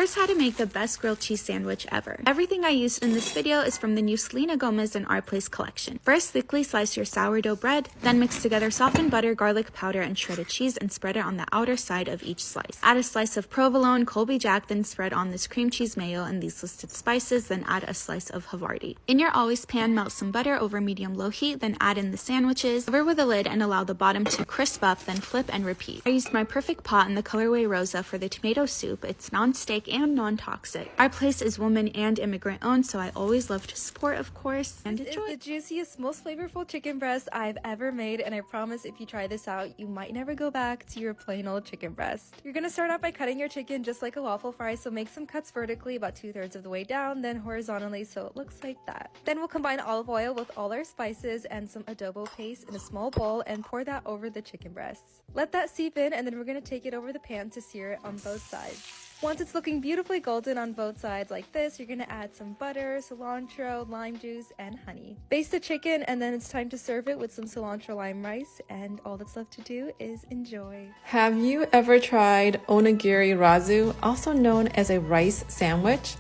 Here's how to make the best grilled cheese sandwich ever. Everything I used in this video is from the new Selena Gomez and Our Place collection. First, thickly slice your sourdough bread, then mix together softened butter, garlic powder, and shredded cheese and spread it on the outer side of each slice. Add a slice of provolone, Colby Jack, then spread on this cream cheese mayo and these listed spices, then add a slice of Havarti. In your always pan, melt some butter over medium-low heat, then add in the sandwiches, cover with a lid and allow the bottom to crisp up, then flip and repeat. I used my perfect pot in the colorway Rosa for the tomato soup. It's non-stick and non-toxic. Our Place is woman and immigrant owned, so I always love to support, of course, and enjoy. This is the juiciest, most flavorful chicken breast I've ever made, and I promise if you try this out, you might never go back to your plain old chicken breast. You're gonna start out by cutting your chicken just like a waffle fry, so make some cuts vertically about 2/3 of the way down, then horizontally so it looks like that. Then we'll combine olive oil with all our spices and some adobo paste in a small bowl and pour that over the chicken breasts. Let that seep in, and then we're gonna take it over the pan to sear it on both sides. Once it's looking beautifully golden on both sides like this, you're gonna add some butter, cilantro, lime juice, and honey. Baste the chicken, and then it's time to serve it with some cilantro lime rice, and all that's left to do is enjoy. Have you ever tried Onigiri Rasu, also known as a rice sandwich?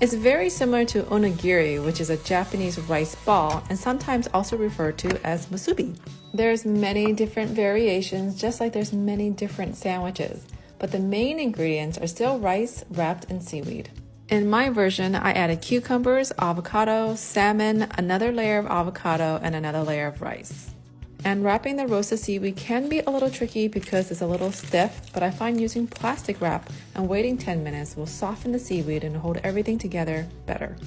It's very similar to onigiri, which is a Japanese rice ball and sometimes also referred to as musubi. There's many different variations, just like there's many different sandwiches, but the main ingredients are still rice wrapped in seaweed. In my version, I added cucumbers, avocado, salmon, another layer of avocado, and another layer of rice. And wrapping the roasted seaweed can be a little tricky because it's a little stiff, but I find using plastic wrap and waiting 10 minutes will soften the seaweed and hold everything together better.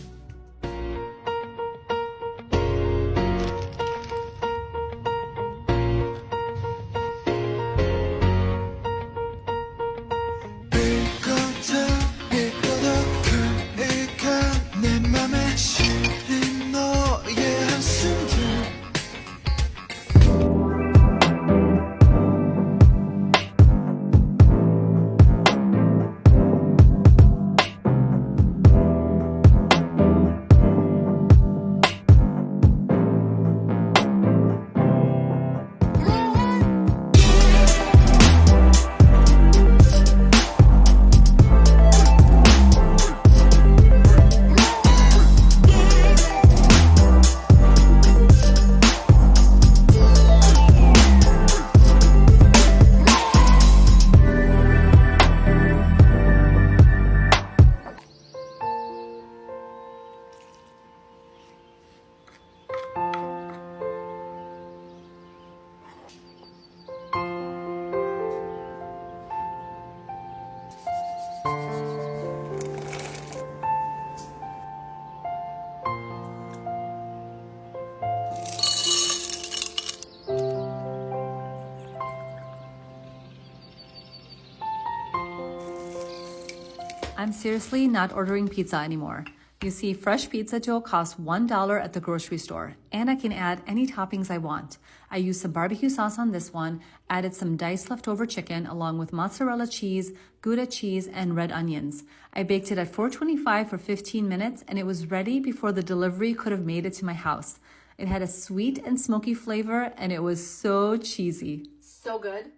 I'm seriously not ordering pizza anymore. You see, fresh pizza dough costs $1 at the grocery store, and I can add any toppings I want. I used some barbecue sauce on this one, added some diced leftover chicken along with mozzarella cheese, Gouda cheese, and red onions. I baked it at 425 for 15 minutes, and it was ready before the delivery could have made it to my house. It had a sweet and smoky flavor, and it was so cheesy. So good.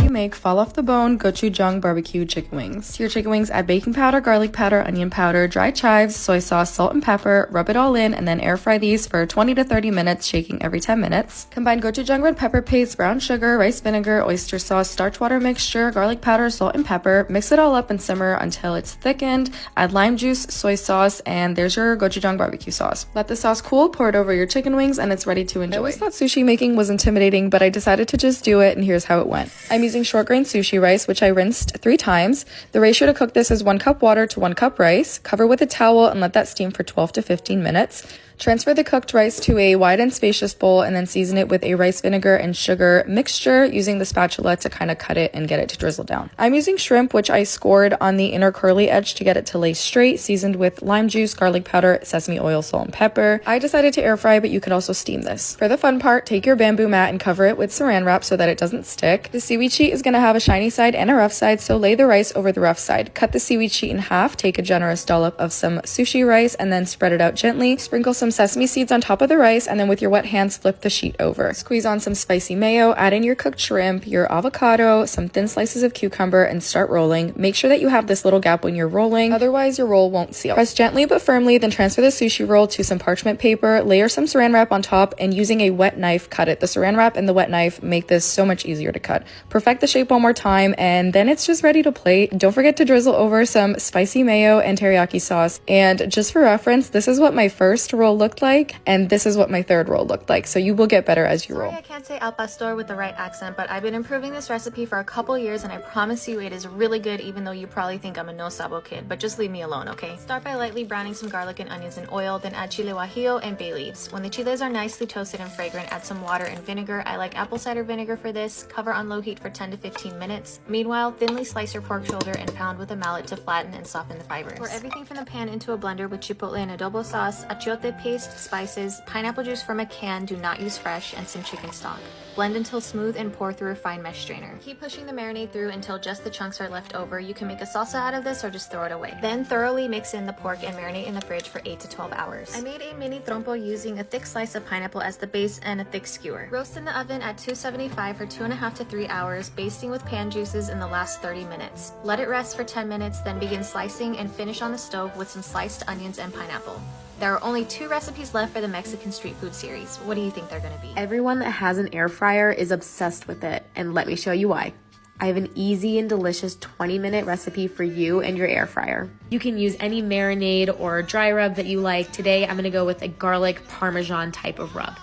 Make fall off the bone gochujang barbecue chicken wings. To your chicken wings, add baking powder, garlic powder, onion powder, dried chives, soy sauce, salt and pepper, rub it all in, and then air fry these for 20 to 30 minutes, shaking every 10 minutes. Combine gochujang red pepper paste, brown sugar, rice vinegar, oyster sauce, starch water mixture, garlic powder, salt and pepper. Mix it all up and simmer until it's thickened. Add lime juice, soy sauce, and there's your gochujang barbecue sauce. Let the sauce cool, pour it over your chicken wings, and it's ready to enjoy. I always thought sushi making was intimidating, but I decided to just do it, and here's how it went. I'm using short grain sushi rice, which I rinsed 3 times. The ratio to cook this is 1 cup water to 1 cup rice. Cover with a towel and let that steam for 12 to 15 minutes. Transfer the cooked rice to a wide and spacious bowl and then season it with a rice vinegar and sugar mixture using the spatula to kind of cut it and get it to drizzle down. I'm using shrimp, which I scored on the inner curly edge to get it to lay straight, seasoned with lime juice, garlic powder, sesame oil, salt, and pepper. I decided to air fry, but you could also steam this. For the fun part, take your bamboo mat and cover it with saran wrap so that it doesn't stick. The seaweed sheet is going to have a shiny side and a rough side, so lay the rice over the rough side. Cut the seaweed sheet in half, take a generous dollop of some sushi rice, and then spread it out gently. Sprinkle some sesame seeds on top of the rice, and then with your wet hands, flip the sheet over. Squeeze on some spicy mayo, add in your cooked shrimp, your avocado, some thin slices of cucumber, and start rolling. Make sure that you have this little gap when you're rolling, otherwise your roll won't seal. Press gently but firmly, then transfer the sushi roll to some parchment paper, layer some saran wrap on top, and using a wet knife, cut it. The saran wrap and the wet knife make this so much easier to cut. Perfect the shape one more time, and then it's just ready to plate. Don't forget to drizzle over some spicy mayo and teriyaki sauce. And just for reference, this is what my first roll looked like, and this is what my third roll looked like, so you will get better as you roll. Sorry, I can't say al pastor with the right accent, but I've been improving this recipe for a couple years, and I promise you it is really good, even though you probably think I'm a no sabo kid, but just leave me alone, okay? Start by lightly browning some garlic and onions in oil, then add chile guajillo and bay leaves. When the chiles are nicely toasted and fragrant, add some water and vinegar. I like apple cider vinegar for this. Cover on low heat for 10 to 15 minutes. Meanwhile, thinly slice your pork shoulder and pound with a mallet to flatten and soften the fibers. Pour everything from the pan into a blender with chipotle and adobo sauce, achiote paste, spices, pineapple juice from a can, do not use fresh, and some chicken stock. Blend until smooth and pour through a fine mesh strainer. Keep pushing the marinade through until just the chunks are left over. You can make a salsa out of this or just throw it away. Then thoroughly mix in the pork and marinate in the fridge for 8 to 12 hours. I made a mini trompo using a thick slice of pineapple as the base and a thick skewer. Roast in the oven at 275 for 2.5 to 3 hours, basting with pan juices in the last 30 minutes. Let it rest for 10 minutes, then begin slicing and finish on the stove with some sliced onions and pineapple. There are only 2 recipes left for the Mexican street food series. What do you think they're gonna be? Everyone that has an air fryer is obsessed with it, and let me show you why. I have an easy and delicious 20-minute recipe for you and your air fryer. You can use any marinade or dry rub that you like. Today, I'm gonna go with a garlic parmesan type of rub.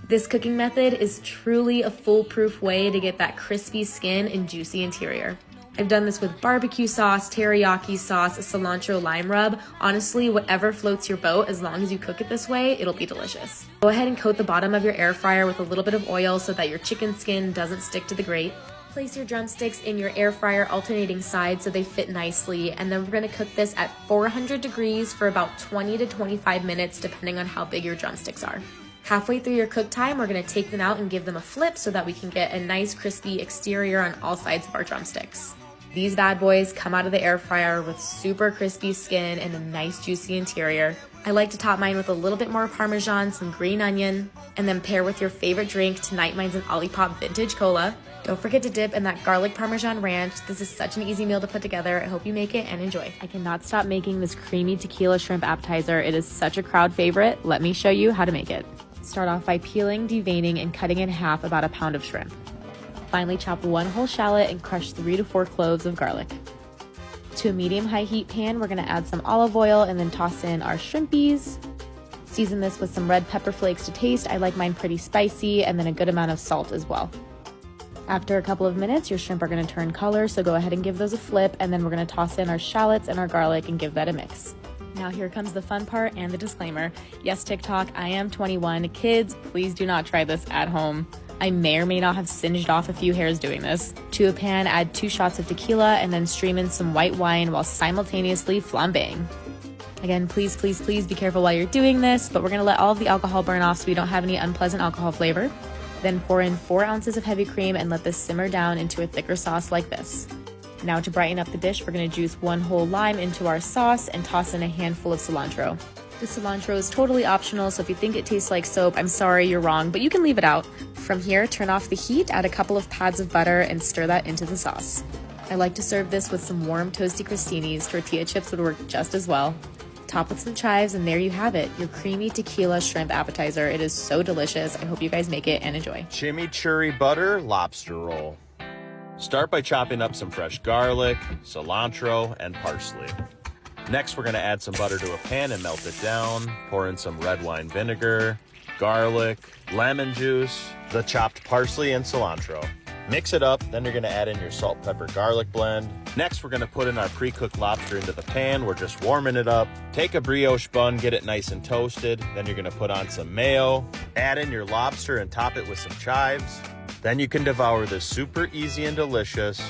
This cooking method is truly a foolproof way to get that crispy skin and juicy interior. I've done this with barbecue sauce, teriyaki sauce, a cilantro lime rub. Honestly, whatever floats your boat, as long as you cook it this way, it'll be delicious. Go ahead and coat the bottom of your air fryer with a little bit of oil so that your chicken skin doesn't stick to the grate. Place your drumsticks in your air fryer alternating sides so they fit nicely, and then we're gonna cook this at 400 degrees for about 20 to 25 minutes, depending on how big your drumsticks are. Halfway through your cook time, we're gonna take them out and give them a flip so that we can get a nice crispy exterior on all sides of our drumsticks. These bad boys come out of the air fryer with super crispy skin and a nice juicy interior. I like to top mine with a little bit more Parmesan, some green onion, and then pair with your favorite drink. Tonight mine's an Olipop Vintage Cola. Don't forget to dip in that garlic Parmesan ranch. This is such an easy meal to put together. I hope you make it and enjoy. I cannot stop making this creamy tequila shrimp appetizer. It is such a crowd favorite. Let me show you how to make it. Start off by peeling, deveining, and cutting in half about a pound of shrimp. Finally, chop 1 whole shallot and crush 3 to 4 cloves of garlic. To a medium-high heat pan, we're gonna add some olive oil and then toss in our shrimpies. Season this with some red pepper flakes to taste. I like mine pretty spicy, and then a good amount of salt as well. After a couple of minutes, your shrimp are gonna turn color, so go ahead and give those a flip, and then we're gonna toss in our shallots and our garlic and give that a mix. Now here comes the fun part and the disclaimer. Yes, TikTok, I am 21. Kids, please do not try this at home. I may or may not have singed off a few hairs doing this. To a pan, add 2 shots of tequila and then stream in some white wine while simultaneously flambeing. Again, please, please, please be careful while you're doing this, but we're gonna let all of the alcohol burn off so we don't have any unpleasant alcohol flavor. Then pour in 4 ounces of heavy cream and let this simmer down into a thicker sauce like this. Now to brighten up the dish, we're gonna juice 1 whole lime into our sauce and toss in a handful of cilantro. The cilantro is totally optional, so if you think it tastes like soap, I'm sorry, you're wrong, but you can leave it out. From here, turn off the heat, add a couple of pads of butter, and stir that into the sauce. I like to serve this with some warm toasty crostinis. Tortilla chips would work just as well. Top with some chives, and there you have it, your creamy tequila shrimp appetizer. It is so delicious. I hope you guys make it and enjoy. Chimichurri butter lobster roll. Start by chopping up some fresh garlic, cilantro, and parsley. Next, we're gonna add some butter to a pan and melt it down. Pour in some red wine vinegar, garlic, lemon juice, the chopped parsley and cilantro. Mix it up, then you're gonna add in your salt, pepper, garlic blend. Next, we're gonna put in our pre-cooked lobster into the pan. We're just warming it up. Take a brioche bun, get it nice and toasted. Then you're gonna put on some mayo, add in your lobster and top it with some chives. Then you can devour this super easy and delicious